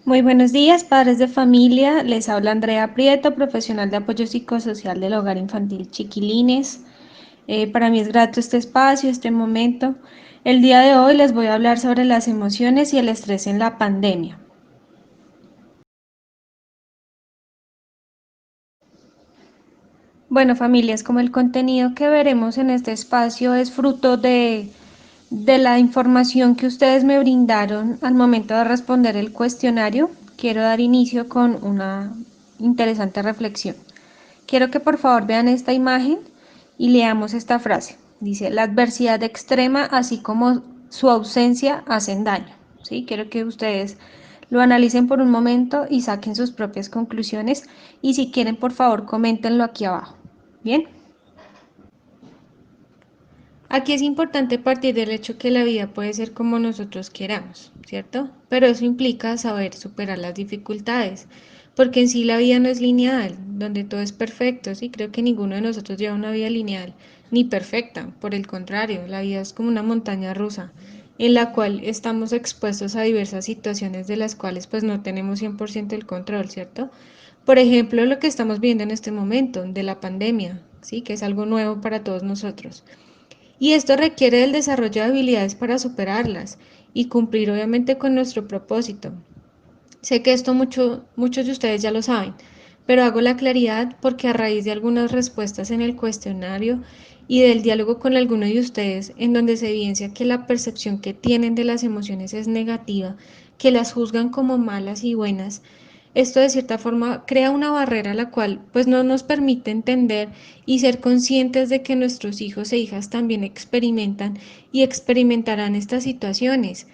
Muy buenos días, padres de familia. Les habla Andrea Prieto, profesional de apoyo psicosocial del Hogar Infantil Chiquilines. Para mí es grato este espacio, este momento. El día de hoy les voy a hablar sobre las emociones y el estrés en la pandemia. Bueno, familias, como el contenido que veremos en este espacio es fruto de la información que ustedes me brindaron al momento de responder el cuestionario, quiero dar inicio con una interesante reflexión. Quiero que por favor vean esta imagen y leamos esta frase. Dice, la adversidad extrema, así como su ausencia, hacen daño. ¿Sí? Quiero que ustedes lo analicen por un momento y saquen sus propias conclusiones. Y si quieren, por favor, coméntenlo aquí abajo. Bien. Aquí es importante partir del hecho que la vida puede ser como nosotros queramos, ¿cierto? Pero eso implica saber superar las dificultades, porque en sí la vida no es lineal, donde todo es perfecto, ¿sí? Creo que ninguno de nosotros lleva una vida lineal, ni perfecta, por el contrario, la vida es como una montaña rusa, en la cual estamos expuestos a diversas situaciones de las cuales pues no tenemos 100% el control, ¿cierto? Por ejemplo, lo que estamos viendo en este momento de la pandemia, ¿sí? Que es algo nuevo para todos nosotros. Y esto requiere del desarrollo de habilidades para superarlas y cumplir obviamente con nuestro propósito. Sé que esto muchos de ustedes ya lo saben, pero hago la claridad porque a raíz de algunas respuestas en el cuestionario y del diálogo con alguno de ustedes, en donde se evidencia que la percepción que tienen de las emociones es negativa, que las juzgan como malas y buenas, esto de cierta forma crea una barrera la cual pues no nos permite entender y ser conscientes de que nuestros hijos e hijas también experimentan y experimentarán estas situaciones.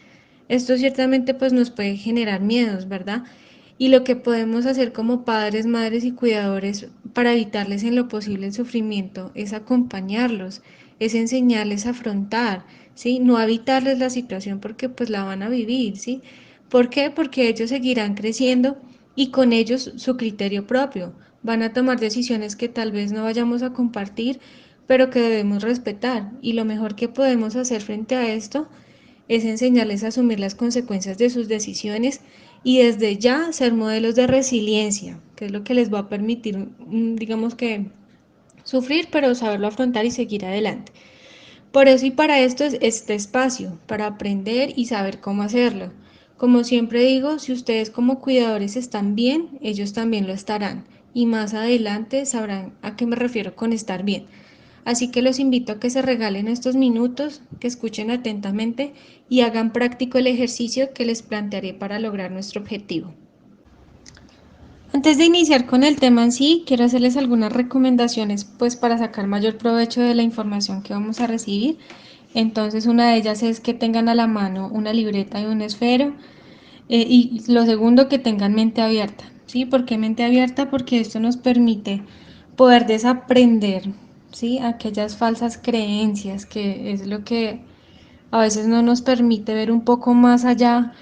Esto ciertamente pues nos puede generar miedos, ¿verdad? Y lo que podemos hacer como padres, madres y cuidadores para evitarles en lo posible el sufrimiento es acompañarlos, es enseñarles a afrontar, ¿sí? No evitarles la situación porque pues la van a vivir, ¿sí? ¿Por qué? Porque ellos seguirán creciendo y con ellos su criterio propio. Van a tomar decisiones que tal vez no vayamos a compartir, pero que debemos respetar. Y lo mejor que podemos hacer frente a esto es enseñarles a asumir las consecuencias de sus decisiones y desde ya ser modelos de resiliencia, que es lo que les va a permitir, digamos que, sufrir, pero saberlo afrontar y seguir adelante. Por eso y para esto es este espacio, para aprender y saber cómo hacerlo. Como siempre digo, si ustedes como cuidadores están bien, ellos también lo estarán. Y más adelante sabrán a qué me refiero con estar bien. Así que los invito a que se regalen estos minutos, que escuchen atentamente y hagan práctico el ejercicio que les plantearé para lograr nuestro objetivo. Antes de iniciar con el tema en sí, quiero hacerles algunas recomendaciones pues para sacar mayor provecho de la información que vamos a recibir. Entonces, una de ellas es que tengan a la mano una libreta y un esfero. Y lo segundo, que tengan mente abierta. ¿Sí? ¿Por qué mente abierta? Porque esto nos permite poder desaprender, ¿sí? Aquellas falsas creencias, que es lo que a veces no nos permite ver un poco más allá,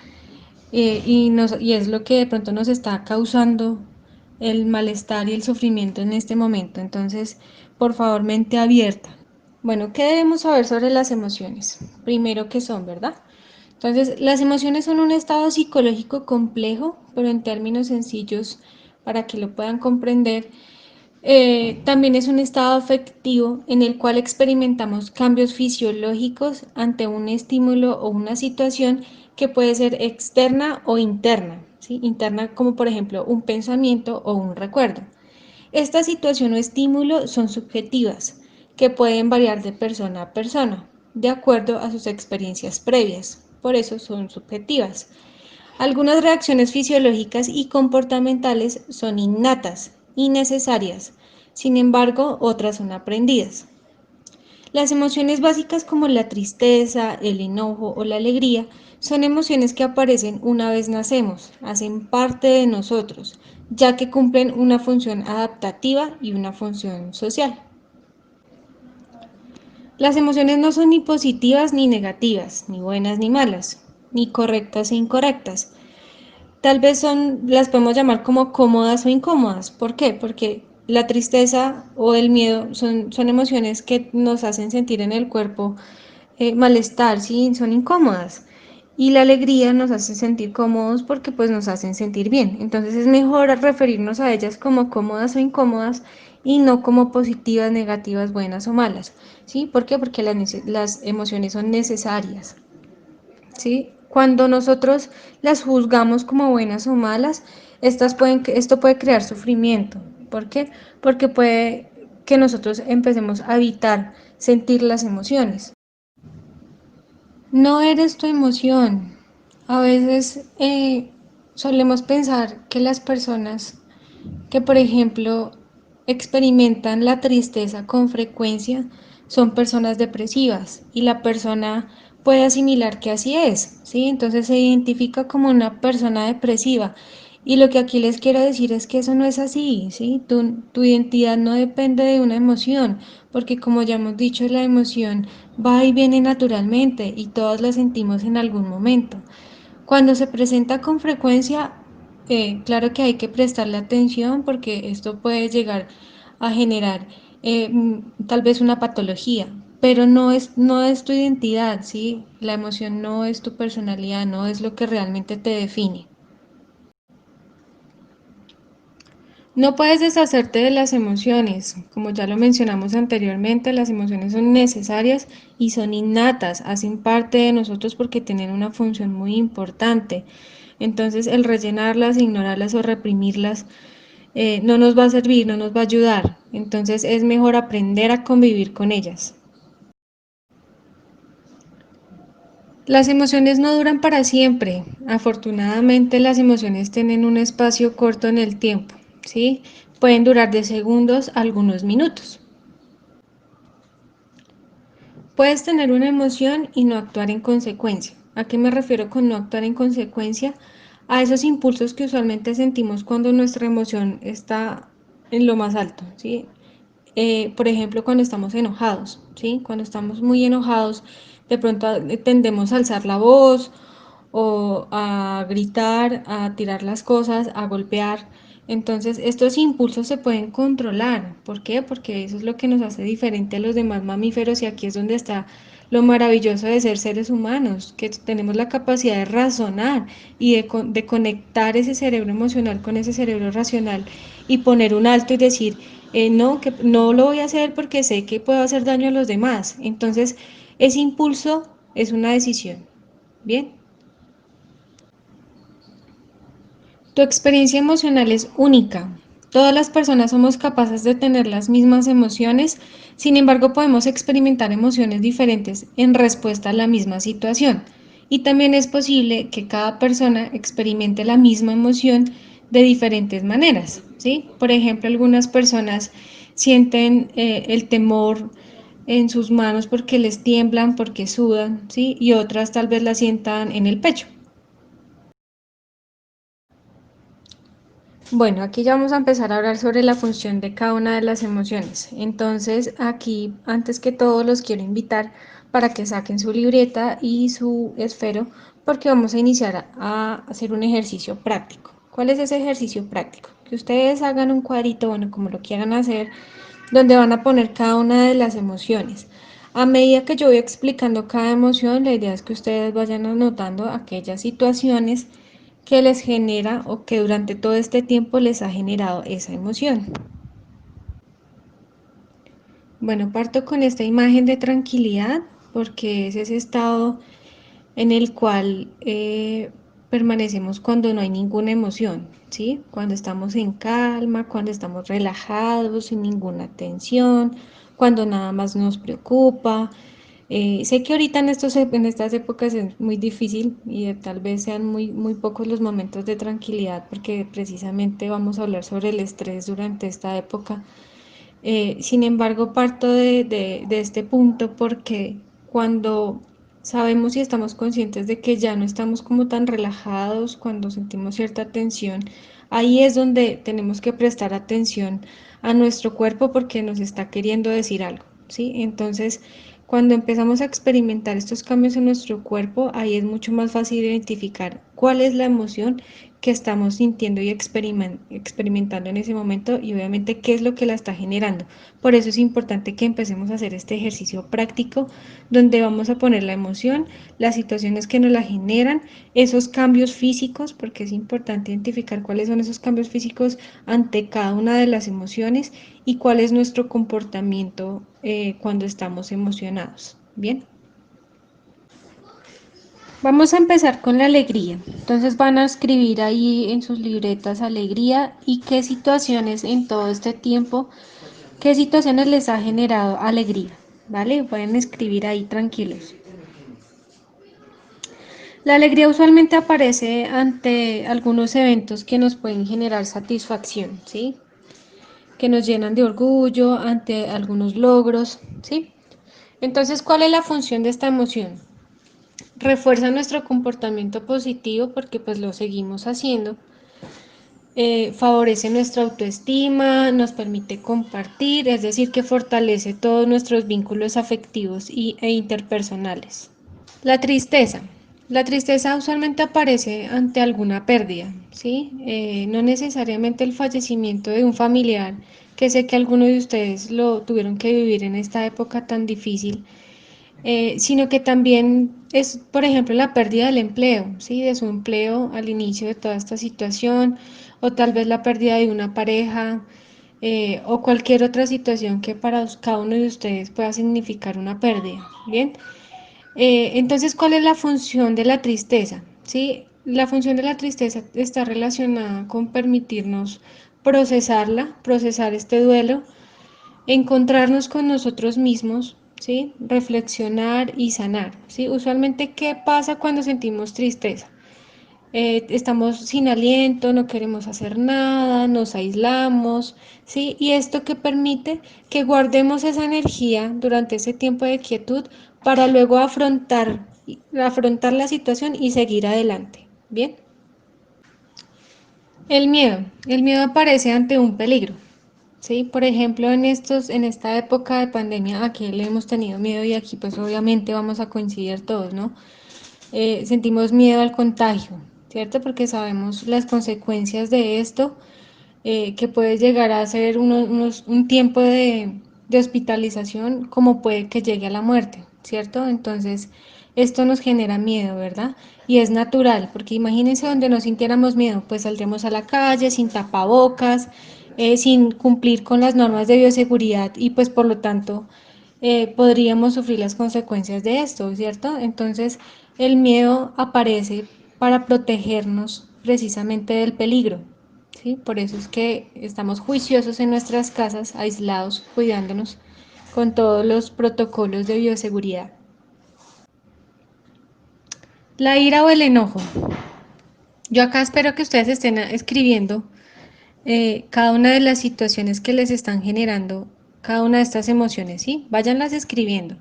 y es lo que de pronto nos está causando el malestar y el sufrimiento en este momento. Entonces, por favor, mente abierta. Bueno, ¿qué debemos saber sobre las emociones? Primero, ¿qué son, verdad? Entonces, las emociones son un estado psicológico complejo, pero en términos sencillos, para que lo puedan comprender, también es un estado afectivo en el cual experimentamos cambios fisiológicos ante un estímulo o una situación que puede ser externa o interna, ¿sí? Interna como por ejemplo un pensamiento o un recuerdo. Esta situación o estímulo son subjetivas, que pueden variar de persona a persona, de acuerdo a sus experiencias previas. Por eso son subjetivas. Algunas reacciones fisiológicas y comportamentales son innatas y necesarias, sin embargo, otras son aprendidas. Las emociones básicas como la tristeza, el enojo o la alegría son emociones que aparecen una vez nacemos, hacen parte de nosotros, ya que cumplen una función adaptativa y una función social. Las emociones no son ni positivas ni negativas, ni buenas ni malas, ni correctas e incorrectas. Tal vez las podemos llamar como cómodas o incómodas. ¿Por qué? Porque la tristeza o el miedo son emociones que nos hacen sentir en el cuerpo malestar, ¿sí? Son incómodas. y la alegría nos hace sentir cómodos porque pues nos hacen sentir bien. Entonces es mejor referirnos a ellas como cómodas o incómodas y no como positivas, negativas, buenas o malas. ¿Sí? ¿Por qué? Porque las emociones son necesarias. ¿Sí? Cuando nosotros las juzgamos como buenas o malas, esto puede crear sufrimiento. ¿Por qué? Porque puede que nosotros empecemos a evitar sentir las emociones. No eres tu emoción. A veces solemos pensar que las personas que, por ejemplo, experimentan la tristeza con frecuencia son personas depresivas y la persona puede asimilar que así es, ¿sí? Entonces se identifica como una persona depresiva. Y lo que aquí les quiero decir es que eso no es así, ¿sí? Tu identidad no depende de una emoción, porque como ya hemos dicho, la emoción va y viene naturalmente y todas la sentimos en algún momento. Cuando se presenta con frecuencia, claro que hay que prestarle atención porque esto puede llegar a generar tal vez una patología, pero no es tu identidad, ¿sí? La emoción no es tu personalidad, no es lo que realmente te define. No puedes deshacerte de las emociones. Como ya lo mencionamos anteriormente, las emociones son necesarias y son innatas, hacen parte de nosotros porque tienen una función muy importante. Entonces, el rellenarlas, ignorarlas o reprimirlas no nos va a servir, no nos va a ayudar. Entonces, es mejor aprender a convivir con ellas. Las emociones no duran para siempre. Afortunadamente, las emociones tienen un espacio corto en el tiempo, ¿sí? Pueden durar de segundos a algunos minutos. Puedes tener una emoción y no actuar en consecuencia. ¿A qué me refiero con no actuar en consecuencia? A esos impulsos que usualmente sentimos cuando nuestra emoción está en lo más alto, ¿sí? Por ejemplo, cuando estamos enojados, ¿sí? Cuando estamos muy enojados, de pronto tendemos a alzar la voz o a gritar, a tirar las cosas, a golpear. Entonces, estos impulsos se pueden controlar. ¿Por qué? Porque eso es lo que nos hace diferente a los demás mamíferos y aquí es donde está lo maravilloso de ser seres humanos, que tenemos la capacidad de razonar y de conectar ese cerebro emocional con ese cerebro racional y poner un alto y decir, no, que no lo voy a hacer porque sé que puedo hacer daño a los demás. Entonces, ese impulso es una decisión. Bien. Tu experiencia emocional es única. Todas las personas somos capaces de tener las mismas emociones, sin embargo podemos experimentar emociones diferentes en respuesta a la misma situación. Y también es posible que cada persona experimente la misma emoción de diferentes maneras, ¿sí? Por ejemplo, algunas personas sienten el temor en sus manos porque les tiemblan, porque sudan, ¿sí? Y otras tal vez la sientan en el pecho. Bueno, aquí ya vamos a empezar a hablar sobre la función de cada una de las emociones. Entonces, aquí, antes que todo, los quiero invitar para que saquen su libreta y su esfero, porque vamos a iniciar a hacer un ejercicio práctico. ¿Cuál es ese ejercicio práctico? Que ustedes hagan un cuadrito, bueno, como lo quieran hacer, donde van a poner cada una de las emociones. A medida que yo voy explicando cada emoción, la idea es que ustedes vayan anotando aquellas situaciones que les genera o que durante todo este tiempo les ha generado esa emoción. Bueno, parto con esta imagen de tranquilidad porque es ese estado en el cual permanecemos cuando no hay ninguna emoción, ¿sí? Cuando estamos en calma, cuando estamos relajados, sin ninguna tensión, cuando nada más nos preocupa. Sé que ahorita en estas épocas es muy difícil y tal vez sean muy pocos los momentos de tranquilidad porque precisamente vamos a hablar sobre el estrés durante esta época. Sin embargo, parto de este punto porque cuando sabemos y estamos conscientes de que ya no estamos como tan relajados, cuando sentimos cierta tensión, ahí es donde tenemos que prestar atención a nuestro cuerpo porque nos está queriendo decir algo, ¿sí? Entonces, cuando empezamos a experimentar estos cambios en nuestro cuerpo, ahí es mucho más fácil identificar cuál es la emoción que estamos sintiendo y experimentando en ese momento y obviamente qué es lo que la está generando. Por eso es importante que empecemos a hacer este ejercicio práctico donde vamos a poner la emoción, las situaciones que nos la generan, esos cambios físicos, porque es importante identificar cuáles son esos cambios físicos ante cada una de las emociones y cuál es nuestro comportamiento cuando estamos emocionados. Bien. Vamos a empezar con la alegría. Entonces van a escribir ahí en sus libretas alegría y qué situaciones en todo este tiempo, qué situaciones les ha generado alegría, ¿vale? Pueden escribir ahí tranquilos. La alegría usualmente aparece ante algunos eventos que nos pueden generar satisfacción, ¿sí? Que nos llenan de orgullo ante algunos logros, ¿sí? Entonces, ¿cuál es la función de esta emoción? Refuerza nuestro comportamiento positivo porque pues lo seguimos haciendo, favorece nuestra autoestima, nos permite compartir, es decir, que fortalece todos nuestros vínculos afectivos e interpersonales. La tristeza. La tristeza usualmente aparece ante alguna pérdida, ¿sí? No necesariamente el fallecimiento de un familiar, que sé que algunos de ustedes lo tuvieron que vivir en esta época tan difícil, sino que también es, por ejemplo, la pérdida del empleo, ¿sí? De su empleo al inicio de toda esta situación, o tal vez la pérdida de una pareja, o cualquier otra situación que para cada uno de ustedes pueda significar una pérdida, ¿bien? Entonces, ¿cuál es la función de la tristeza? ¿Sí? La función de la tristeza está relacionada con permitirnos procesarla, procesar este duelo, encontrarnos con nosotros mismos, ¿sí? Reflexionar y sanar, ¿sí? Usualmente, ¿qué pasa cuando sentimos tristeza? Estamos sin aliento, no queremos hacer nada, nos aislamos, ¿sí? Y esto que permite que guardemos esa energía durante ese tiempo de quietud para luego afrontar la situación y seguir adelante, ¿bien? El miedo aparece ante un peligro, ¿sí? Por ejemplo, en esta época de pandemia, aquí le hemos tenido miedo y aquí pues obviamente vamos a coincidir todos, ¿no? Sentimos miedo al contagio, ¿cierto? Porque sabemos las consecuencias de esto, que puede llegar a ser un tiempo de hospitalización, como puede que llegue a la muerte, ¿cierto? Entonces, esto nos genera miedo, ¿verdad? Y es natural, porque imagínense donde no sintiéramos miedo, pues saldremos a la calle sin tapabocas, sin cumplir con las normas de bioseguridad y pues por lo tanto podríamos sufrir las consecuencias de esto, ¿cierto? Entonces, el miedo aparece para protegernos precisamente del peligro, ¿sí? Por eso es que estamos juiciosos en nuestras casas, aislados, cuidándonos con todos los protocolos de bioseguridad. La ira o el enojo. Yo acá espero que ustedes estén escribiendo cada una de las situaciones que les están generando cada una de estas emociones, ¿sí? Váyanlas escribiendo.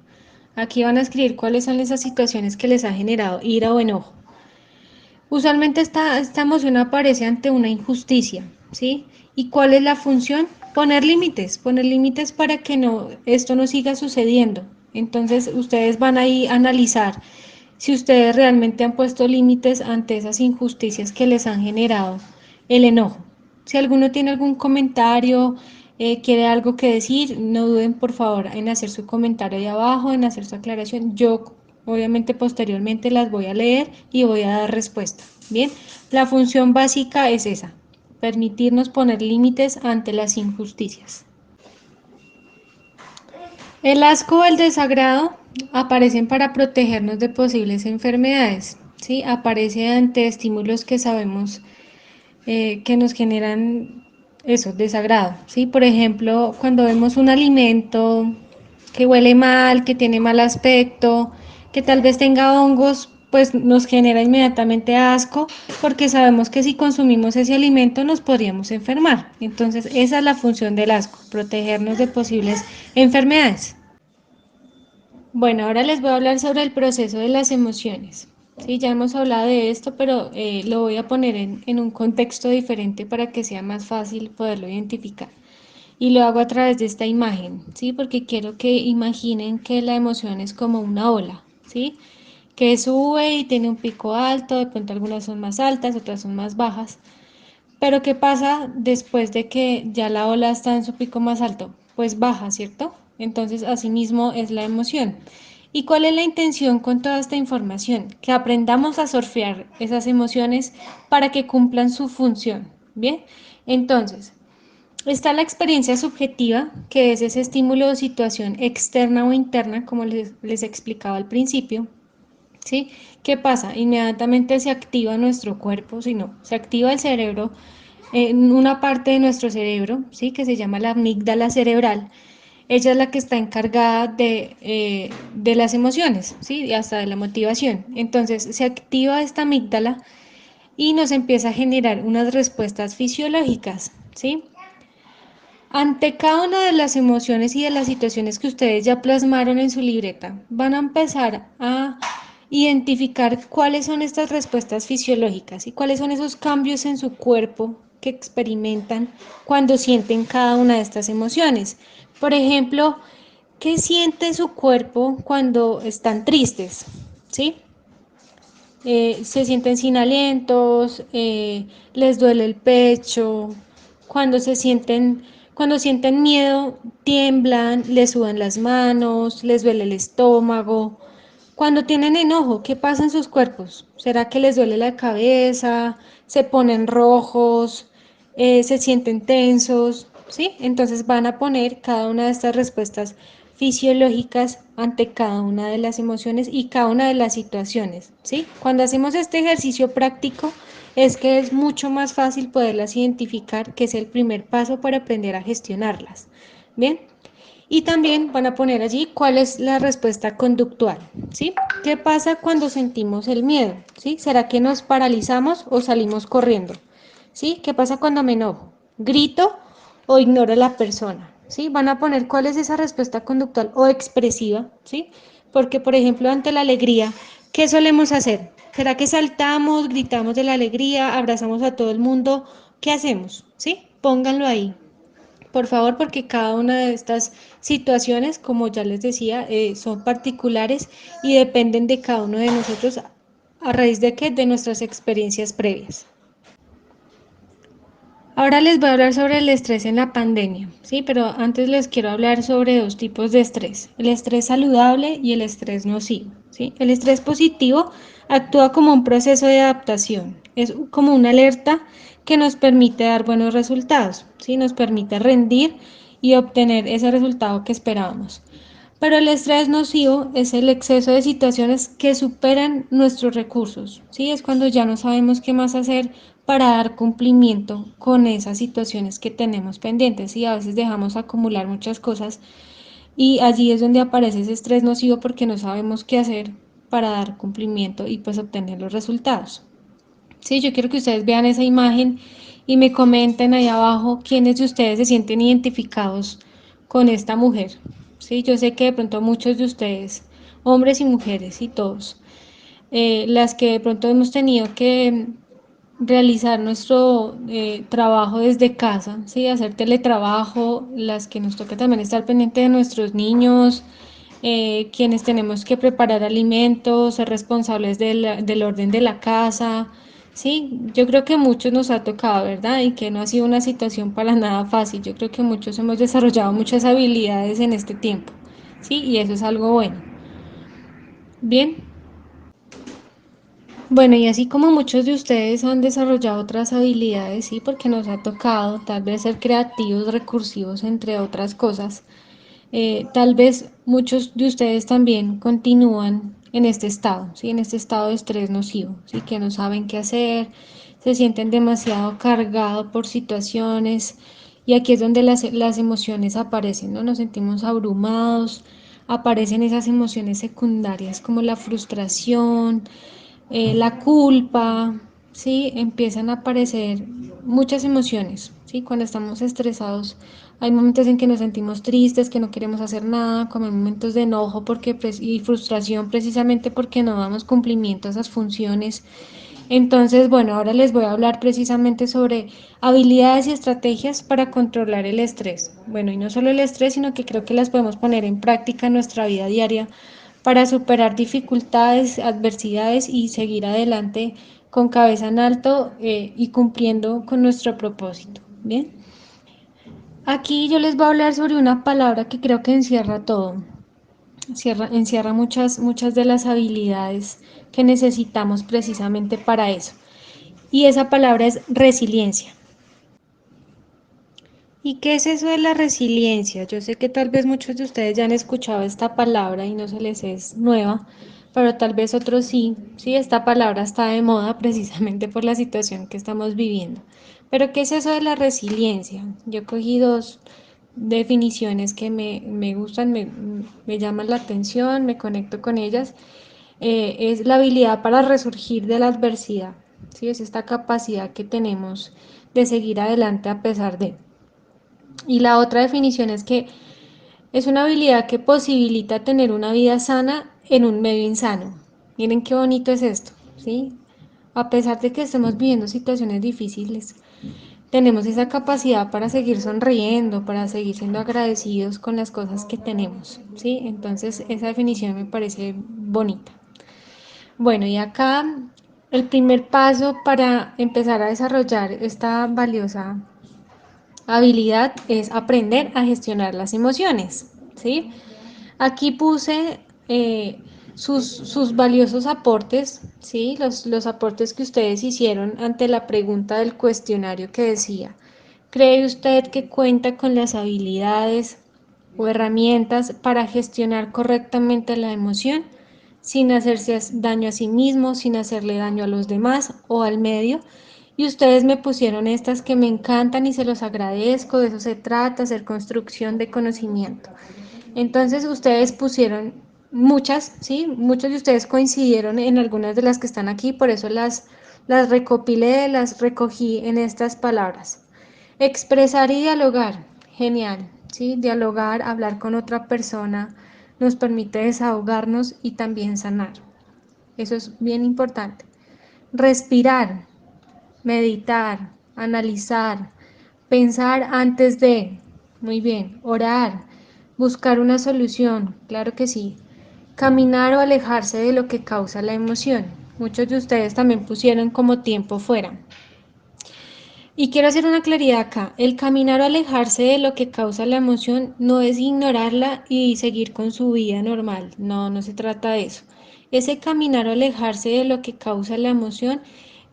Aquí van a escribir cuáles son esas situaciones que les ha generado ira o enojo. Usualmente esta emoción aparece ante una injusticia, ¿sí? ¿Y cuál es la función? Poner límites para que esto no siga sucediendo. Entonces, ustedes van ahí a analizar si ustedes realmente han puesto límites ante esas injusticias que les han generado el enojo. Si alguno tiene algún comentario, quiere algo que decir, no duden por favor en hacer su comentario ahí abajo, en hacer su aclaración. Yo obviamente posteriormente las voy a leer y voy a dar respuesta. Bien, la función básica es esa, permitirnos poner límites ante las injusticias. El asco o el desagrado aparecen para protegernos de posibles enfermedades, ¿sí? Aparece ante estímulos que sabemos que nos generan eso, desagrado, ¿sí? Por ejemplo, cuando vemos un alimento que huele mal, que tiene mal aspecto, que tal vez tenga hongos, pues nos genera inmediatamente asco porque sabemos que si consumimos ese alimento nos podríamos enfermar. Entonces, esa es la función del asco, protegernos de posibles enfermedades. Bueno, ahora les voy a hablar sobre el proceso de las emociones. Sí, ya hemos hablado de esto, pero lo voy a poner en un contexto diferente para que sea más fácil poderlo identificar. Y lo hago a través de esta imagen, ¿sí? Porque quiero que imaginen que la emoción es como una ola, ¿sí? que sube y tiene un pico alto, de pronto algunas son más altas, otras son más bajas. Pero ¿qué pasa después de que ya la ola está en su pico más alto? Pues baja, ¿cierto? Entonces, asimismo es la emoción. ¿Y cuál es la intención con toda esta información? Que aprendamos a surfear esas emociones para que cumplan su función. Bien, entonces, está la experiencia subjetiva, que es ese estímulo o situación externa o interna, como les explicaba al principio. ¿Sí? ¿Qué pasa? Inmediatamente se activa nuestro cuerpo, si no, se activa el cerebro, en una parte de nuestro cerebro, ¿sí? Que se llama la amígdala cerebral. Ella es la que está encargada de las emociones, ¿sí? Y hasta de la motivación. Entonces se activa esta amígdala y nos empieza a generar unas respuestas fisiológicas, ¿sí? Ante cada una de las emociones y de las situaciones que ustedes ya plasmaron en su libreta, van a empezar a identificar cuáles son estas respuestas fisiológicas y cuáles son esos cambios en su cuerpo que experimentan cuando sienten cada una de estas emociones. Por ejemplo, ¿qué siente su cuerpo cuando están tristes? ¿Sí? Se sienten sin alientos, les duele el pecho, cuando cuando sienten miedo, tiemblan, les sudan las manos, les duele el estómago. Cuando tienen enojo, ¿qué pasa en sus cuerpos? ¿Será que les duele la cabeza? ¿Se ponen rojos? ¿Se sienten tensos? ¿Sí? Entonces van a poner cada una de estas respuestas fisiológicas ante cada una de las emociones y cada una de las situaciones, ¿sí? Cuando hacemos este ejercicio práctico es que es mucho más fácil poderlas identificar, que es el primer paso para aprender a gestionarlas, ¿bien? Y también van a poner allí cuál es la respuesta conductual, ¿sí? ¿Qué pasa cuando sentimos el miedo? ¿Sí? ¿Será que nos paralizamos o salimos corriendo? ¿Sí? ¿Qué pasa cuando me enojo? ¿Grito o ignoro a la persona? ¿Sí? Van a poner cuál es esa respuesta conductual o expresiva, ¿sí? Porque, por ejemplo, ante la alegría, ¿qué solemos hacer? ¿Será que saltamos, gritamos de la alegría, abrazamos a todo el mundo? ¿Qué hacemos? ¿Sí? Pónganlo ahí, por favor, porque cada una de estas situaciones, como ya les decía, son particulares y dependen de cada uno de nosotros a raíz de qué, de nuestras experiencias previas. Ahora les voy a hablar sobre el estrés en la pandemia, ¿sí? Pero antes les quiero hablar sobre dos tipos de estrés, el estrés saludable y el estrés nocivo, ¿sí? El estrés positivo actúa como un proceso de adaptación, es como una alerta que nos permite dar buenos resultados, ¿sí? Nos permite rendir y obtener ese resultado que esperábamos. Pero el estrés nocivo es el exceso de situaciones que superan nuestros recursos, ¿sí? Es cuando ya no sabemos qué más hacer para dar cumplimiento con esas situaciones que tenemos pendientes y a veces dejamos acumular muchas cosas y allí es donde aparece ese estrés nocivo porque no sabemos qué hacer para dar cumplimiento y pues obtener los resultados. Sí, yo quiero que ustedes vean esa imagen y me comenten ahí abajo quiénes de ustedes se sienten identificados con esta mujer. Sí, yo sé que de pronto muchos de ustedes, hombres y mujeres y todos, las que de pronto hemos tenido que realizar nuestro trabajo desde casa, ¿sí? Hacer teletrabajo, las que nos toca también estar pendiente de nuestros niños, quienes tenemos que preparar alimentos, ser responsables del orden de la casa, ¿sí? Yo creo que muchos nos ha tocado, ¿verdad? Y que no ha sido una situación para nada fácil. Yo creo que muchos hemos desarrollado muchas habilidades en este tiempo, ¿sí? Y eso es algo bueno. Bien. Bueno, y así como muchos de ustedes han desarrollado otras habilidades, sí, porque nos ha tocado tal vez ser creativos, recursivos, entre otras cosas, tal vez muchos de ustedes también continúan en este estado, ¿sí? En este estado de estrés nocivo, ¿sí? Que no saben qué hacer, se sienten demasiado cargados por situaciones y aquí es donde las emociones aparecen, ¿no? Nos sentimos abrumados, aparecen esas emociones secundarias como la frustración, la culpa, ¿sí? Empiezan a aparecer muchas emociones, ¿sí? Cuando estamos estresados, hay momentos en que nos sentimos tristes, que no queremos hacer nada, como hay momentos de enojo y frustración precisamente porque no damos cumplimiento a esas funciones. Entonces, bueno, ahora les voy a hablar precisamente sobre habilidades y estrategias para controlar el estrés. Bueno, y no solo el estrés, sino que creo que las podemos poner en práctica en nuestra vida diaria para superar dificultades, adversidades y seguir adelante con cabeza en alto y cumpliendo con nuestro propósito. Bien, aquí yo les voy a hablar sobre una palabra que creo que encierra todo, encierra muchas de las habilidades que necesitamos precisamente para eso. Y esa palabra es resiliencia. ¿Y qué es eso de la resiliencia? Yo sé que tal vez muchos de ustedes ya han escuchado esta palabra y no se les es nueva, pero tal vez otros sí. Sí, esta palabra está de moda precisamente por la situación que estamos viviendo. Pero ¿qué es eso de la resiliencia? Yo cogí dos definiciones que me gustan, me llaman la atención, me conecto con ellas. Es la habilidad para resurgir de la adversidad. ¿Sí? Es esta capacidad que tenemos de seguir adelante a pesar de. Y la otra definición es que es una habilidad que posibilita tener una vida sana en un medio insano. Miren qué bonito es esto, ¿sí? A pesar de que estemos viviendo situaciones difíciles, tenemos esa capacidad para seguir sonriendo, para seguir siendo agradecidos con las cosas que tenemos, ¿sí? Entonces esa definición me parece bonita. Bueno, y acá el primer paso para empezar a desarrollar esta valiosa habilidad es aprender a gestionar las emociones, ¿sí? Aquí puse sus valiosos aportes, ¿sí? Los aportes que ustedes hicieron ante la pregunta del cuestionario que decía, ¿cree usted que cuenta con las habilidades o herramientas para gestionar correctamente la emoción sin hacerse daño a sí mismo, sin hacerle daño a los demás o al medio? Y ustedes me pusieron estas que me encantan y se los agradezco, de eso se trata, hacer construcción de conocimiento. Entonces ustedes pusieron muchas, ¿sí? Muchos de ustedes coincidieron en algunas de las que están aquí, por eso las recopilé, las recogí en estas palabras. Expresar y dialogar, genial, ¿sí? Dialogar, hablar con otra persona nos permite desahogarnos y también sanar. Eso es bien importante. Respirar, meditar, analizar, pensar antes de, muy bien, orar, buscar una solución, claro que sí, caminar o alejarse de lo que causa la emoción. Muchos de ustedes también pusieron como tiempo fuera. Y quiero hacer una claridad acá, el caminar o alejarse de lo que causa la emoción no es ignorarla y seguir con su vida normal, no, no se trata de eso. Ese caminar o alejarse de lo que causa la emoción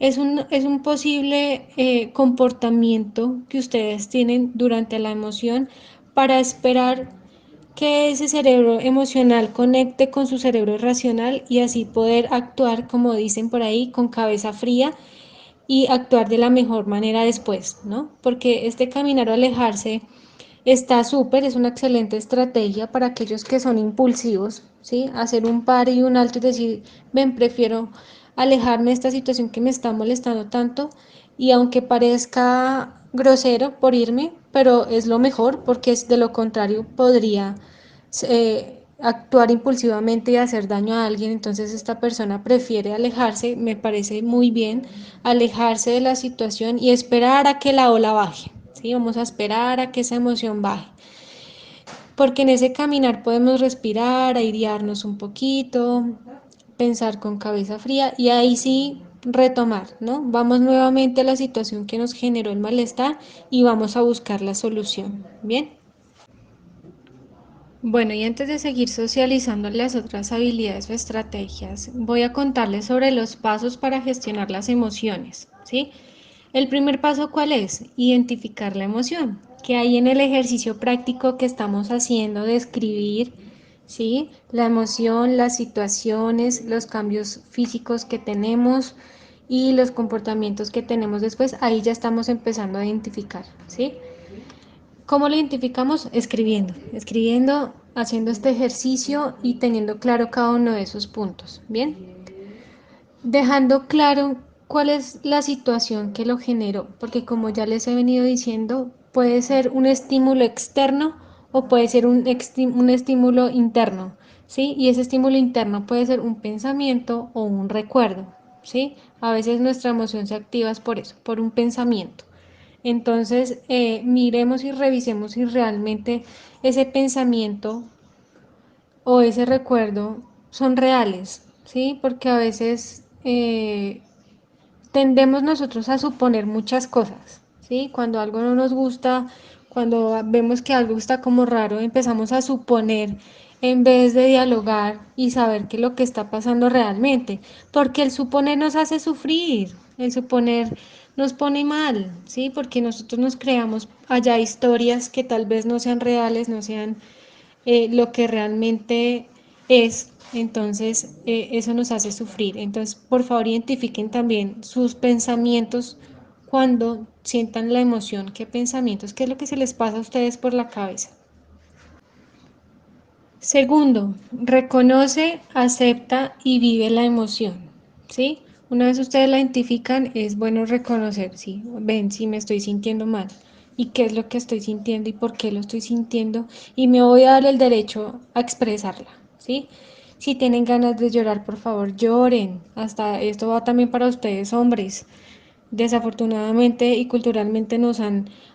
es un posible comportamiento que ustedes tienen durante la emoción para esperar que ese cerebro emocional conecte con su cerebro racional y así poder actuar, como dicen por ahí, con cabeza fría y actuar de la mejor manera después, ¿no? Porque este caminar o alejarse está súper, es una excelente estrategia para aquellos que son impulsivos, ¿sí? Hacer un par y un alto y decir, ven, prefiero alejarme de esta situación que me está molestando tanto y aunque parezca grosero por irme, pero es lo mejor porque es de lo contrario podría actuar impulsivamente y hacer daño a alguien, entonces esta persona prefiere alejarse, me parece muy bien, alejarse de la situación y esperar a que la ola baje, ¿sí? Vamos a esperar a que esa emoción baje, porque en ese caminar podemos respirar, airearnos un poquito, pensar con cabeza fría y ahí sí retomar, ¿no? Vamos nuevamente a la situación que nos generó el malestar y vamos a buscar la solución, ¿bien? Bueno, y antes de seguir socializando las otras habilidades o estrategias, voy a contarles sobre los pasos para gestionar las emociones, ¿sí? El primer paso, ¿cuál es? Identificar la emoción, que hay en el ejercicio práctico que estamos haciendo de escribir, ¿sí? La emoción, las situaciones, los cambios físicos que tenemos y los comportamientos que tenemos después, ahí ya estamos empezando a identificar, ¿sí? ¿Cómo lo identificamos? Escribiendo, haciendo este ejercicio y teniendo claro cada uno de esos puntos. Bien, dejando claro cuál es la situación que lo generó, porque como ya les he venido diciendo, puede ser un estímulo externo o puede ser un estímulo interno, ¿sí? Y ese estímulo interno puede ser un pensamiento o un recuerdo, ¿sí? A veces nuestra emoción se activa por eso, por un pensamiento. Entonces, miremos y revisemos si realmente ese pensamiento o ese recuerdo son reales, ¿sí? Porque a veces tendemos nosotros a suponer muchas cosas, ¿sí? Cuando algo no nos gusta, cuando vemos que algo está como raro, empezamos a suponer en vez de dialogar y saber qué es lo que está pasando realmente, porque el suponer nos hace sufrir, el suponer nos pone mal, ¿sí? Porque nosotros nos creamos allá historias que tal vez no sean reales, no sean lo que realmente es. Entonces, eso nos hace sufrir. Entonces, por favor, identifiquen también sus pensamientos cuando sientan la emoción. ¿Qué pensamientos? ¿Qué es lo que se les pasa a ustedes por la cabeza? Segundo, reconoce, acepta y vive la emoción, ¿sí? Una vez ustedes la identifican, es bueno reconocer, sí, ven, si me estoy sintiendo mal y qué es lo que estoy sintiendo y por qué lo estoy sintiendo y me voy a dar el derecho a expresarla, ¿sí? Si tienen ganas de llorar, por favor, lloren. Hasta esto va también para ustedes, hombres. Desafortunadamente y culturalmente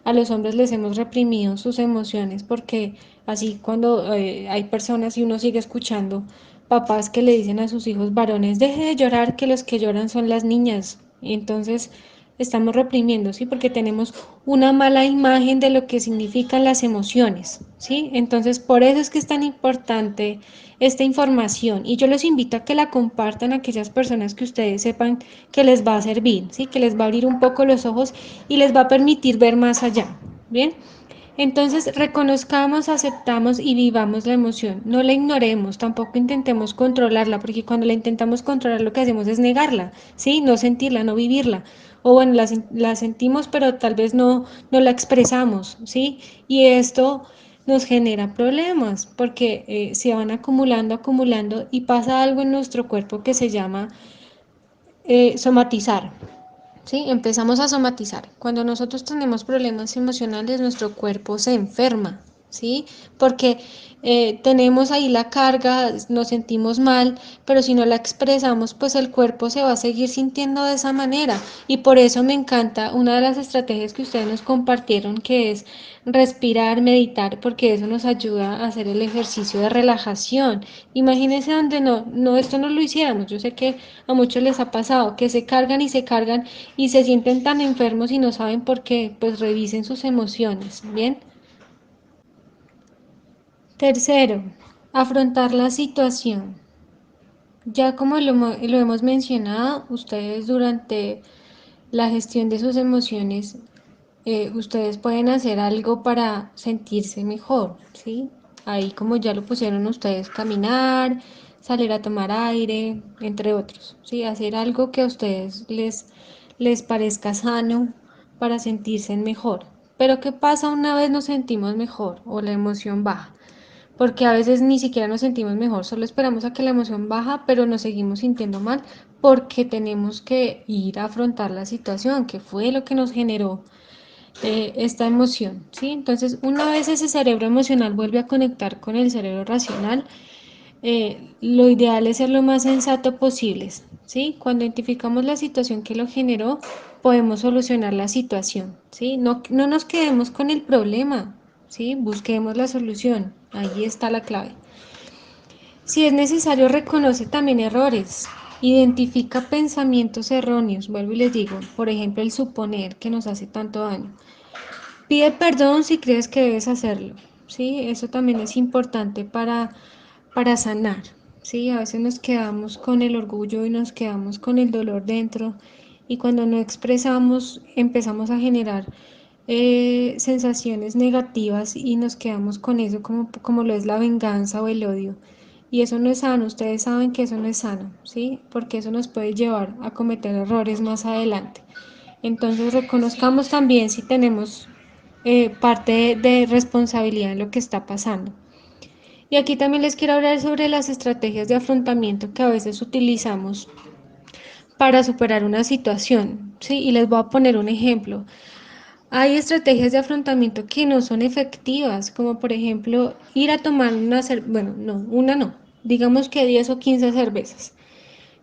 a los hombres les hemos reprimido sus emociones porque así cuando hay personas y uno sigue escuchando papás que le dicen a sus hijos varones, deje de llorar, que los que lloran son las niñas. Entonces estamos reprimiendo, ¿sí? Porque tenemos una mala imagen de lo que significan las emociones, ¿sí? Entonces por eso es que es tan importante esta información y yo los invito a que la compartan a aquellas personas que ustedes sepan que les va a servir, ¿sí? Que les va a abrir un poco los ojos y les va a permitir ver más allá, ¿bien? Entonces, reconozcamos, aceptamos y vivamos la emoción. No la ignoremos, tampoco intentemos controlarla, porque cuando la intentamos controlar lo que hacemos es negarla, ¿sí? No sentirla, no vivirla. O bueno, la sentimos, pero tal vez no la expresamos, ¿sí? Y esto nos genera problemas, porque se van acumulando, acumulando, y pasa algo en nuestro cuerpo que se llama somatizar. ¿Sí? Empezamos a somatizar. Cuando nosotros tenemos problemas emocionales, nuestro cuerpo se enferma, ¿sí? Porque tenemos ahí la carga, nos sentimos mal, pero si no la expresamos, pues el cuerpo se va a seguir sintiendo de esa manera. Y por eso me encanta una de las estrategias que ustedes nos compartieron, que es respirar, meditar, porque eso nos ayuda a hacer el ejercicio de relajación. Imagínense donde esto no lo hiciéramos. Yo sé que a muchos les ha pasado que se cargan y se sienten tan enfermos y no saben por qué, pues revisen sus emociones, ¿bien? Tercero, afrontar la situación. Ya como lo hemos mencionado, ustedes durante la gestión de sus emociones, ustedes pueden hacer algo para sentirse mejor, ¿sí? Ahí como ya lo pusieron ustedes, caminar, salir a tomar aire, entre otros, ¿sí? Hacer algo que a ustedes les parezca sano para sentirse mejor. Pero ¿qué pasa una vez nos sentimos mejor o la emoción baja? Porque a veces ni siquiera nos sentimos mejor, solo esperamos a que la emoción baja, pero nos seguimos sintiendo mal porque tenemos que ir a afrontar la situación, que fue lo que nos generó esta emoción, ¿sí? Entonces, una vez ese cerebro emocional vuelve a conectar con el cerebro racional, lo ideal es ser lo más sensato posible, ¿sí? Cuando identificamos la situación que lo generó, podemos solucionar la situación, ¿sí? No nos quedemos con el problema, ¿sí? Busquemos la solución, ahí está la clave. Si es necesario, reconoce también errores. Identifica pensamientos erróneos, vuelvo y les digo, por ejemplo, el suponer que nos hace tanto daño. Pide perdón si crees que debes hacerlo, ¿sí? Eso también es importante para sanar, ¿sí? A veces nos quedamos con el orgullo y nos quedamos con el dolor dentro y cuando no expresamos empezamos a generar sensaciones negativas y nos quedamos con eso como lo es la venganza o el odio. Y eso no es sano, ustedes saben que eso no es sano, ¿sí? Porque eso nos puede llevar a cometer errores más adelante. Entonces reconozcamos también si tenemos parte de responsabilidad en lo que está pasando. Y aquí también les quiero hablar sobre las estrategias de afrontamiento que a veces utilizamos para superar una situación, ¿sí? Y les voy a poner un ejemplo. Hay estrategias de afrontamiento que no son efectivas, como por ejemplo ir a tomar bueno, no, una no, digamos que 10 o 15 cervezas.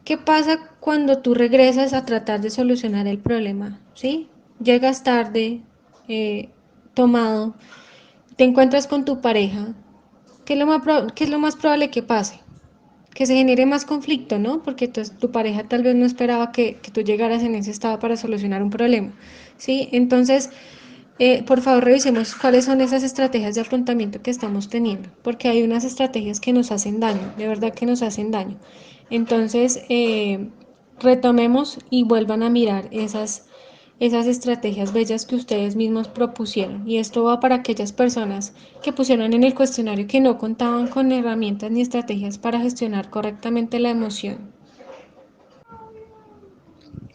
¿Qué pasa cuando tú regresas a tratar de solucionar el problema? ¿Sí? Llegas tarde, eh, tomado, te encuentras con tu pareja. ¿Qué es lo más probable que pase? que se genere más conflicto, ¿no? Porque tu pareja tal vez no esperaba que tú llegaras en ese estado para solucionar un problema, ¿sí? Entonces, por favor, revisemos cuáles son esas estrategias de afrontamiento que estamos teniendo, porque hay unas estrategias que nos hacen daño, de verdad que nos hacen daño. Entonces, retomemos y vuelvan a mirar esas estrategias bellas que ustedes mismos propusieron. Y esto va para aquellas personas que pusieron en el cuestionario que no contaban con herramientas ni estrategias para gestionar correctamente la emoción.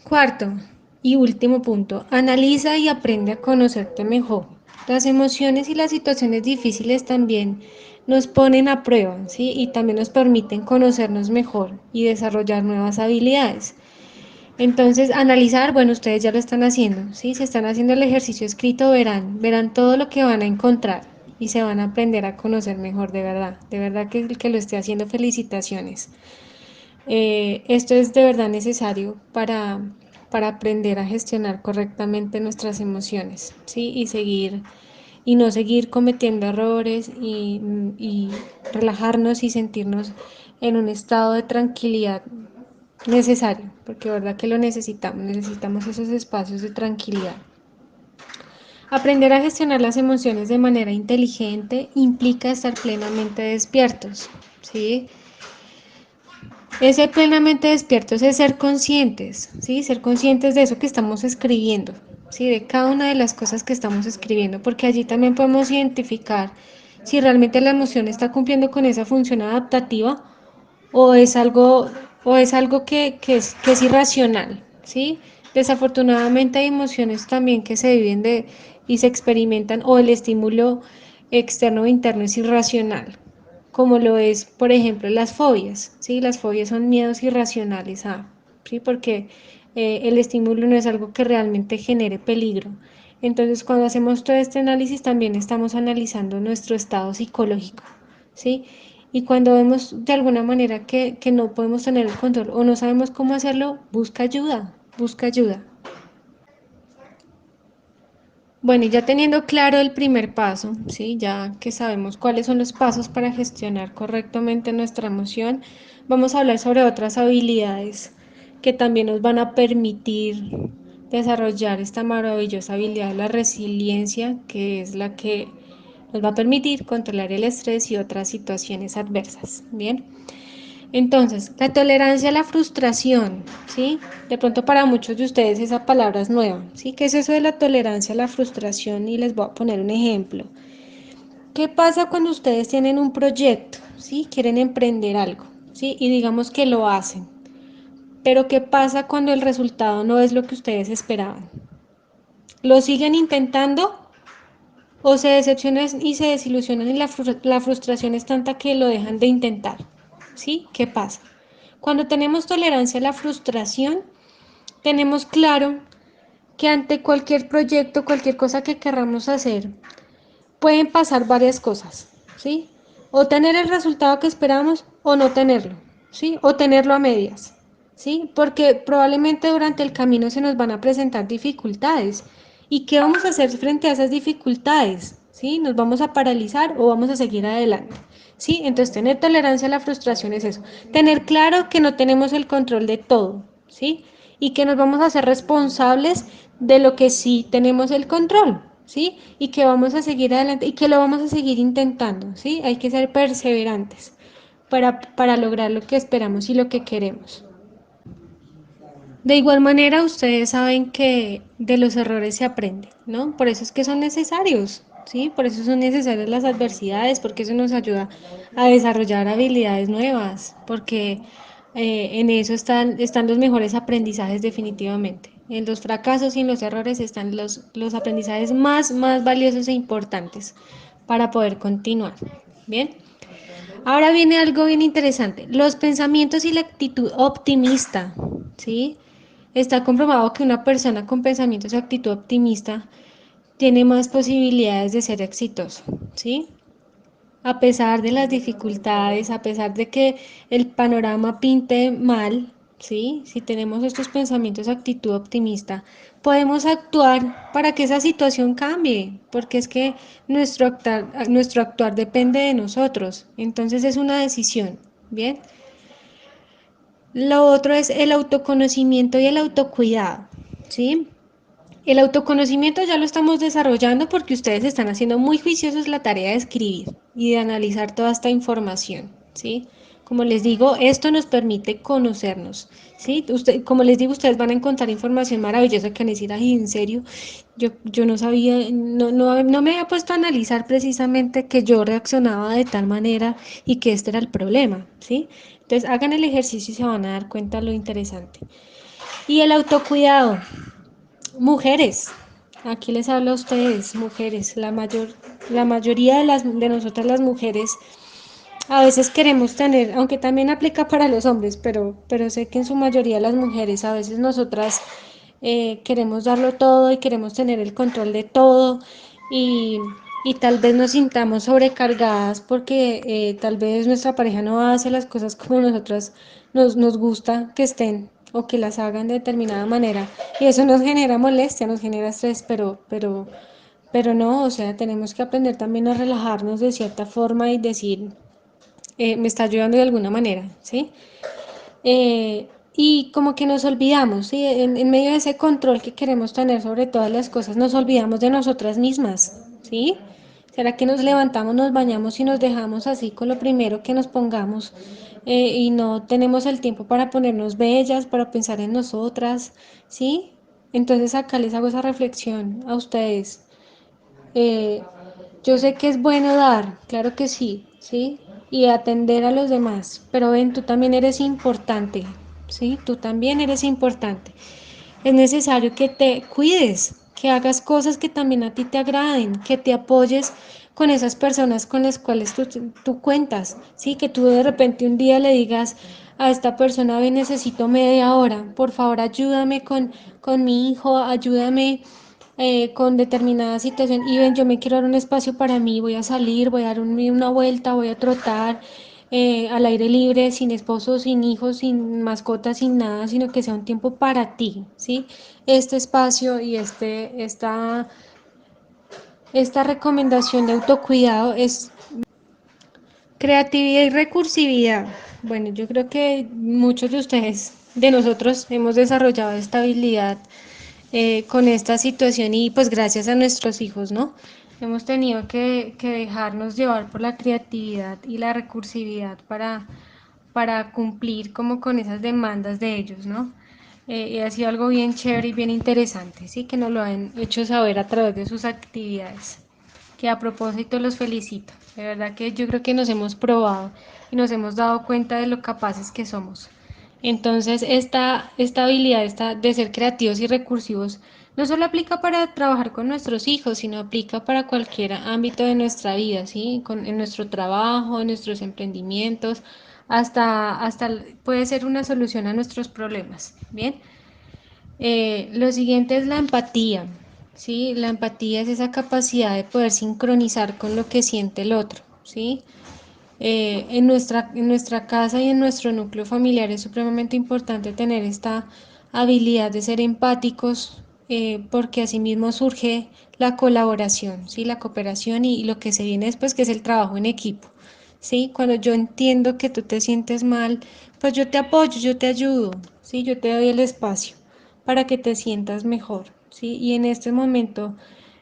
Cuarto y último punto, analiza y aprende a conocerte mejor. Las emociones y las situaciones difíciles también nos ponen a prueba, ¿sí? Y también nos permiten conocernos mejor y desarrollar nuevas habilidades. Entonces, analizar, bueno, ustedes ya lo están haciendo, ¿sí? Si están haciendo el ejercicio escrito, verán todo lo que van a encontrar y se van a aprender a conocer mejor, de verdad que el que lo esté haciendo, felicitaciones. Esto es de verdad necesario para aprender a gestionar correctamente nuestras emociones, ¿sí? Y no seguir cometiendo errores y relajarnos y sentirnos en un estado de tranquilidad necesario, porque de verdad que lo necesitamos esos espacios de tranquilidad. Aprender a gestionar las emociones de manera inteligente implica estar plenamente despiertos, ¿sí? Ese plenamente despiertos es ser conscientes, ¿sí? Ser conscientes de eso que estamos escribiendo, ¿sí? De cada una de las cosas que estamos escribiendo, porque allí también podemos identificar si realmente la emoción está cumpliendo con esa función adaptativa o es algo, que es irracional, ¿sí? Desafortunadamente hay emociones también que se viven y se experimentan o el estímulo externo o interno es irracional, como lo es, por ejemplo, las fobias, ¿sí? Las fobias son miedos irracionales, ¿sí? Porque el estímulo no es algo que realmente genere peligro. Entonces, cuando hacemos todo este análisis, también estamos analizando nuestro estado psicológico, ¿sí? Y cuando vemos de alguna manera que no podemos tener el control o no sabemos cómo hacerlo, busca ayuda, busca ayuda. Bueno, y ya teniendo claro el primer paso, ¿sí? Ya que sabemos cuáles son los pasos para gestionar correctamente nuestra emoción, vamos a hablar sobre otras habilidades que también nos van a permitir desarrollar esta maravillosa habilidad de la resiliencia, que es la que nos va a permitir controlar el estrés y otras situaciones adversas. Bien. Entonces, la tolerancia a la frustración, ¿sí? De pronto para muchos de ustedes esa palabra es nueva, ¿sí? ¿Qué es eso de la tolerancia a la frustración? Y les voy a poner un ejemplo. ¿Qué pasa cuando ustedes tienen un proyecto, ¿sí? Quieren emprender algo, ¿sí? Y digamos que lo hacen. Pero ¿qué pasa cuando el resultado no es lo que ustedes esperaban? ¿Lo siguen intentando o se decepcionan y se desilusionan y la frustración es tanta que lo dejan de intentar? ¿Sí? ¿Qué pasa? Cuando tenemos tolerancia a la frustración, tenemos claro que ante cualquier proyecto, cualquier cosa que queramos hacer, pueden pasar varias cosas, ¿sí? O tener el resultado que esperamos o no tenerlo, ¿sí? O tenerlo a medias, ¿sí? Porque probablemente durante el camino se nos van a presentar dificultades. ¿Y qué vamos a hacer frente a esas dificultades? ¿Sí? ¿Nos vamos a paralizar o vamos a seguir adelante? ¿Sí? Entonces, tener tolerancia a la frustración es eso. Tener claro que no tenemos el control de todo, ¿sí? Y que nos vamos a hacer responsables de lo que sí tenemos el control, ¿sí? Y que vamos a seguir adelante y que lo vamos a seguir intentando, ¿sí? Hay que ser perseverantes para lograr lo que esperamos y lo que queremos. De igual manera, ustedes saben que de los errores se aprende, ¿no? Por eso es que son necesarios, ¿sí? Por eso son necesarias las adversidades, porque eso nos ayuda a desarrollar habilidades nuevas, porque en eso están los mejores aprendizajes definitivamente. En los fracasos y en los errores están los aprendizajes más valiosos e importantes para poder continuar. Bien. Ahora viene algo bien interesante, los pensamientos y la actitud optimista, ¿sí? Está comprobado que una persona con pensamientos y actitud optimista tiene más posibilidades de ser exitoso, ¿sí? A pesar de las dificultades, a pesar de que el panorama pinte mal, ¿sí? Si tenemos estos pensamientos, actitud optimista, podemos actuar para que esa situación cambie, porque es que nuestro actuar depende de nosotros, entonces es una decisión, ¿bien? Lo otro es el autoconocimiento y el autocuidado, ¿sí? El autoconocimiento ya lo estamos desarrollando porque ustedes están haciendo muy juiciosos la tarea de escribir y de analizar toda esta información, ¿sí? Como les digo, esto nos permite conocernos, ¿sí? Como les digo, ustedes van a encontrar información maravillosa que van a decir, ay, en serio, yo no sabía, no me había puesto a analizar precisamente que yo reaccionaba de tal manera y que este era el problema, ¿sí? Entonces hagan el ejercicio y se van a dar cuenta de lo interesante. Y el autocuidado. Mujeres, aquí les hablo a ustedes, mujeres, la mayoría de nosotras las mujeres a veces queremos tener, aunque también aplica para los hombres, pero sé que en su mayoría las mujeres, a veces nosotras queremos darlo todo y queremos tener el control de todo y, y tal vez nos sintamos sobrecargadas porque tal vez nuestra pareja no hace las cosas como nosotras nos gusta que estén o que las hagan de determinada manera y eso nos genera molestia, nos genera estrés, pero no, o sea, tenemos que aprender también a relajarnos de cierta forma y decir, me está ayudando de alguna manera, ¿sí? Y como que nos olvidamos, ¿sí? En medio de ese control que queremos tener sobre todas las cosas, nos olvidamos de nosotras mismas, ¿sí? ¿Será que nos levantamos, nos bañamos y nos dejamos así con lo primero que nos pongamos y no tenemos el tiempo para ponernos bellas, para pensar en nosotras, ¿sí? Entonces acá les hago esa reflexión a ustedes. Eh, yo sé que es bueno dar, claro que sí, ¿sí? Y atender a los demás, pero ven, tú también eres importante, ¿sí? Tú también eres importante. Es necesario que te cuides, que hagas cosas que también a ti te agraden, que te apoyes con esas personas con las cuales tú cuentas, ¿sí? Que tú de repente un día le digas a esta persona, ven, necesito media hora, por favor ayúdame con mi hijo, ayúdame con determinada situación y ven, yo me quiero dar un espacio para mí, voy a salir, voy a dar una vuelta, voy a trotar al aire libre, sin esposo, sin hijos, sin mascotas, sin nada, sino que sea un tiempo para ti, ¿sí? Este espacio y esta recomendación de autocuidado es creatividad y recursividad. Bueno, yo creo que muchos de ustedes, de nosotros, hemos desarrollado esta habilidad con esta situación y pues gracias a nuestros hijos, ¿no? Hemos tenido que dejarnos llevar por la creatividad y la recursividad para cumplir como con esas demandas de ellos, ¿no? Y ha sido algo bien chévere y bien interesante, ¿sí? Que nos lo han hecho saber a través de sus actividades. Que a propósito los felicito. De verdad que yo creo que nos hemos probado y nos hemos dado cuenta de lo capaces que somos. Entonces, esta habilidad de ser creativos y recursivos no solo aplica para trabajar con nuestros hijos, sino aplica para cualquier ámbito de nuestra vida, ¿sí? En nuestro trabajo, en nuestros emprendimientos, hasta puede ser una solución a nuestros problemas, ¿bien? Lo siguiente es la empatía, ¿sí? La empatía es esa capacidad de poder sincronizar con lo que siente el otro, ¿sí? En nuestra casa y en nuestro núcleo familiar es supremamente importante tener esta habilidad de ser empáticos porque asimismo surge la colaboración, ¿sí? La cooperación y lo que se viene después que es el trabajo en equipo. ¿Sí? Cuando yo entiendo que tú te sientes mal, pues yo te apoyo, yo te ayudo, ¿sí? Yo te doy el espacio para que te sientas mejor, ¿sí? Y en este momento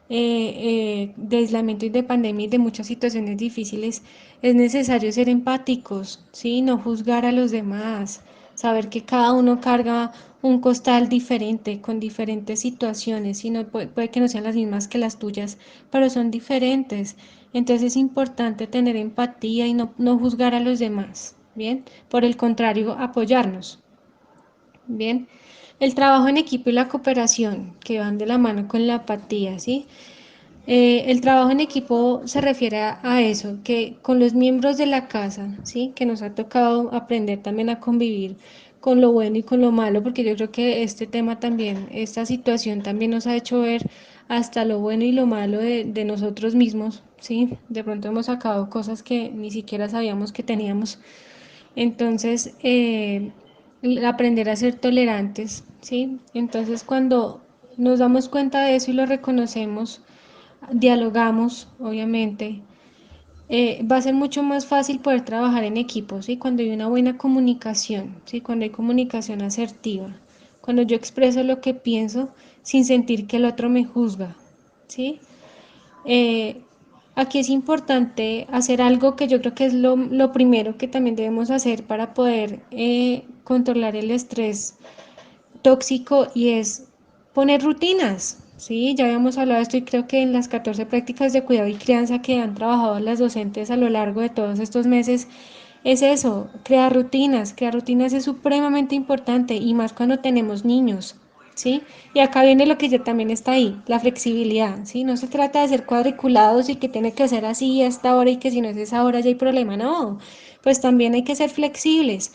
de aislamiento y de pandemia y de muchas situaciones difíciles, es necesario ser empáticos, ¿sí? No juzgar a los demás, saber que cada uno carga un costal diferente, con diferentes situaciones, y no puede que no sean las mismas que las tuyas, pero son diferentes. Entonces es importante tener empatía y no juzgar a los demás, ¿bien? Por el contrario, apoyarnos, ¿bien? El trabajo en equipo y la cooperación, que van de la mano con la apatía, ¿sí? El trabajo en equipo se refiere a eso, que con los miembros de la casa, ¿sí? Que nos ha tocado aprender también a convivir con lo bueno y con lo malo, porque yo creo que este tema también, esta situación también nos ha hecho ver hasta lo bueno y lo malo de nosotros mismos, ¿sí? De pronto hemos sacado cosas que ni siquiera sabíamos que teníamos. Entonces, aprender a ser tolerantes, ¿sí? Entonces, cuando nos damos cuenta de eso y lo reconocemos, dialogamos, obviamente, va a ser mucho más fácil poder trabajar en equipo, ¿sí? Cuando hay una buena comunicación, ¿sí? Cuando hay comunicación asertiva, cuando yo expreso lo que pienso sin sentir que el otro me juzga, ¿sí? Eh, Aquí es importante hacer algo que yo creo que es lo primero que también debemos hacer para poder controlar el estrés tóxico y es poner rutinas. Sí, ya habíamos hablado de esto y creo que en las 14 prácticas de cuidado y crianza que han trabajado las docentes a lo largo de todos estos meses, es eso, crear rutinas. Crear rutinas es supremamente importante y más cuando tenemos niños. ¿Sí? Y acá viene lo que ya también está ahí, la flexibilidad, ¿sí? No se trata de ser cuadriculados y que tiene que ser así a esta hora y que si no es esa hora ya hay problema, no, pues también hay que ser flexibles,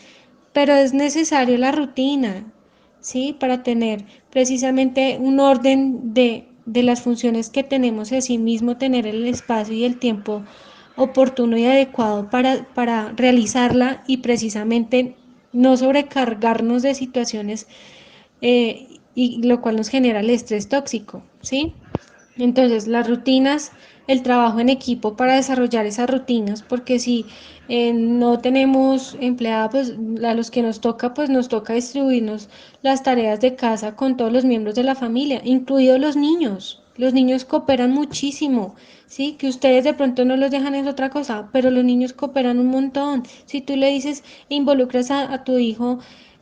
pero es necesario la rutina, ¿sí? Para tener precisamente un orden de las funciones que tenemos y así mismo tener el espacio y el tiempo oportuno y adecuado para realizarla y precisamente no sobrecargarnos de situaciones y lo cual nos genera el estrés tóxico, ¿sí? Entonces, las rutinas, el trabajo en equipo para desarrollar esas rutinas, porque si no tenemos empleada, pues a los que nos toca, pues nos toca distribuirnos las tareas de casa con todos los miembros de la familia, incluidos los niños. Los niños cooperan muchísimo, ¿sí? Que ustedes de pronto no los dejan es otra cosa, pero los niños cooperan un montón. Si tú le dices, involucras a tu hijo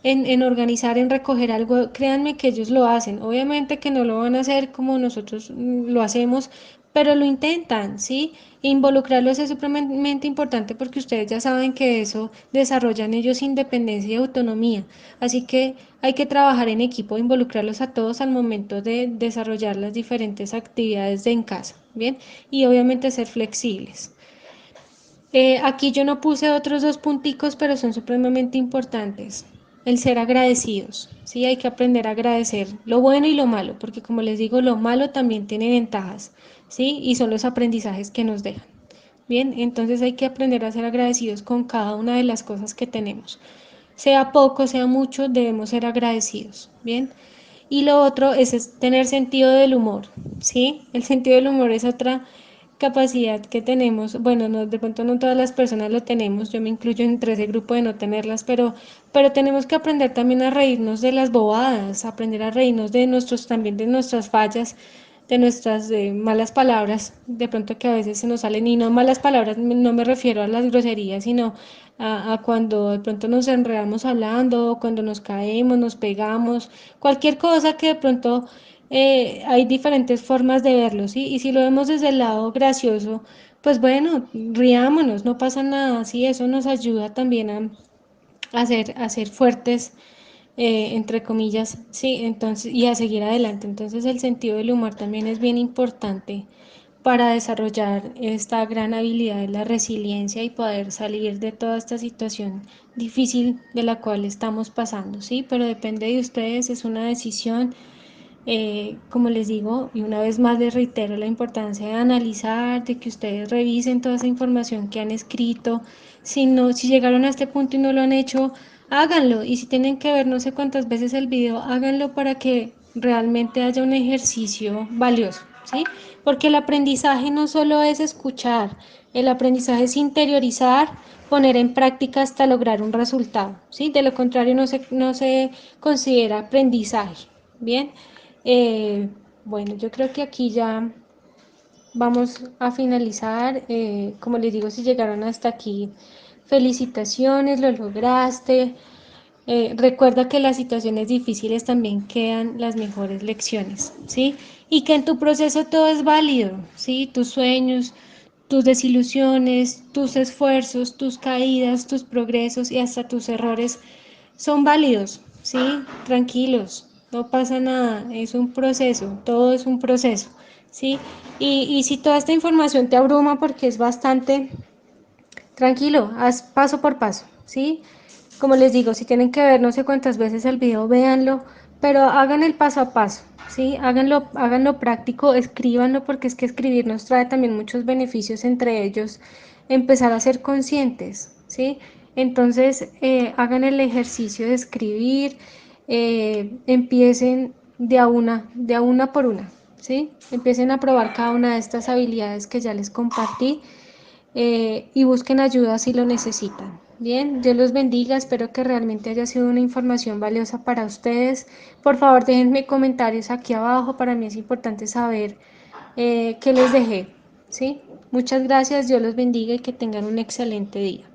en organizar, en recoger algo, créanme que ellos lo hacen. Obviamente que no lo van a hacer como nosotros lo hacemos, pero lo intentan, ¿sí? Involucrarlos es supremamente importante porque ustedes ya saben que eso desarrollan ellos independencia y autonomía. Así que hay que trabajar en equipo, involucrarlos a todos al momento de desarrollar las diferentes actividades de en casa, ¿bien? Y obviamente ser flexibles. Aquí yo no puse otros dos punticos, pero son supremamente importantes. El ser agradecidos, ¿sí? Hay que aprender a agradecer lo bueno y lo malo, porque como les digo, lo malo también tiene ventajas, ¿sí? Y son los aprendizajes que nos dejan. Bien, entonces hay que aprender a ser agradecidos con cada una de las cosas que tenemos. Sea poco, sea mucho, debemos ser agradecidos, ¿bien? Y lo otro es tener sentido del humor, ¿sí? El sentido del humor es otra capacidad que tenemos, bueno, no, de pronto no todas las personas lo tenemos, yo me incluyo entre ese grupo de no tenerlas, pero tenemos que aprender también a reírnos de las bobadas, aprender a reírnos de nuestros, también de nuestras fallas, de nuestras malas palabras, de pronto que a veces se nos salen, y no malas palabras, no me refiero a las groserías, sino a cuando de pronto nos enredamos hablando, cuando nos caemos, nos pegamos, cualquier cosa que de pronto hay diferentes formas de verlo, ¿sí? Y si lo vemos desde el lado gracioso, pues bueno, riámonos, no pasa nada, sí, eso nos ayuda también a ser fuertes, entre comillas, sí, entonces, y a seguir adelante. Entonces el sentido del humor también es bien importante para desarrollar esta gran habilidad de la resiliencia y poder salir de toda esta situación difícil de la cual estamos pasando, ¿sí? Pero depende de ustedes, es una decisión, como les digo, y una vez más les reitero la importancia de analizar, de que ustedes revisen toda esa información que han escrito. Si no, si llegaron a este punto y no lo han hecho, háganlo. Y si tienen que ver no sé cuántas veces el video, háganlo para que realmente haya un ejercicio valioso, ¿sí? Porque el aprendizaje no solo es escuchar, el aprendizaje es interiorizar, poner en práctica hasta lograr un resultado, ¿sí? De lo contrario no se considera aprendizaje, ¿bien? Eh, bueno, yo creo que aquí ya vamos a finalizar. Como les digo, si llegaron hasta aquí, felicitaciones, lo lograste. Recuerda que las situaciones difíciles también quedan las mejores lecciones, ¿sí? Y que en tu proceso todo es válido, ¿sí? Tus sueños, tus desilusiones, tus esfuerzos, tus caídas, tus progresos y hasta tus errores son válidos, ¿sí? Tranquilos, no pasa nada, es un proceso, todo es un proceso, ¿sí? Y si toda esta información te abruma porque es bastante, tranquilo, haz paso por paso, ¿sí? Como les digo, si tienen que ver no sé cuántas veces el video, véanlo, pero hagan el paso a paso, ¿sí? Háganlo práctico, escríbanlo, porque es que escribir nos trae también muchos beneficios, entre ellos empezar a ser conscientes, ¿sí? Entonces, hagan el ejercicio de escribir, empiecen de a una por una, ¿sí? Empiecen a probar cada una de estas habilidades que ya les compartí. y busquen ayuda si lo necesitan. Bien, Dios los bendiga, espero que realmente haya sido una información valiosa para ustedes. Por favor, déjenme comentarios aquí abajo, para mí es importante saber qué les dejé. ¿Sí? Muchas gracias, Dios los bendiga y que tengan un excelente día.